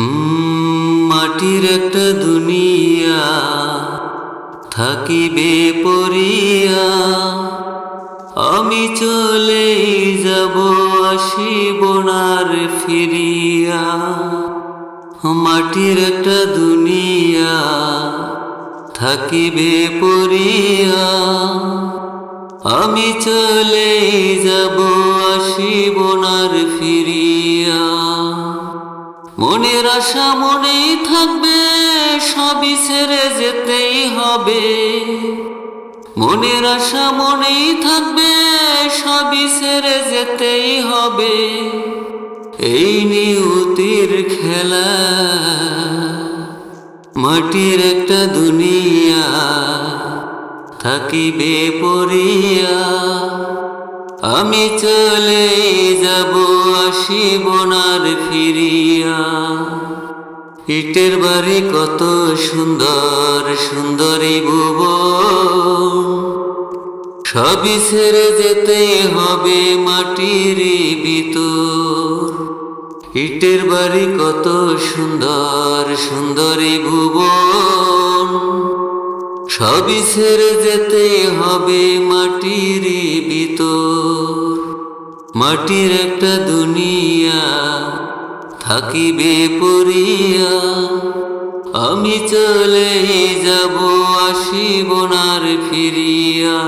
মাটির একটা দুনিয়া থাকিবে পড়িয়া, আমি চলেই যাব আসিব না আর ফিরিয়া। মাটির একটা দুনিয়া থাকিবে পড়িয়া, আমি চলেই যাব আসিব না আর ফিরিয়া। মনের আশা মনেই থাকবে, সবই ছেড়ে যেতেই হবে। মনের আশা মনেই থাকবে, সবই ছেড়ে যেতেই হবে। এই নিয়তির খেলা, মাটির একটা দুনিয়া থাকিবে পড়িয়া, আমি চলে যাব আসিব না আর ফিরিয়া। ইটের বাড়ি কত সুন্দর, সুন্দরী ভুবন, সবই ছেড়ে যেতে হবে মাটির ভিতর। ইটের বাড়ি কত সুন্দর, সুন্দরী ভুবন, সবই ছেড়ে যেতে হবে মাটির ভিতর। মাটির একটা দুনিয়া থাকিবে পড়িয়া, আমি চলে যাব আসিব না আর ফিরিয়া।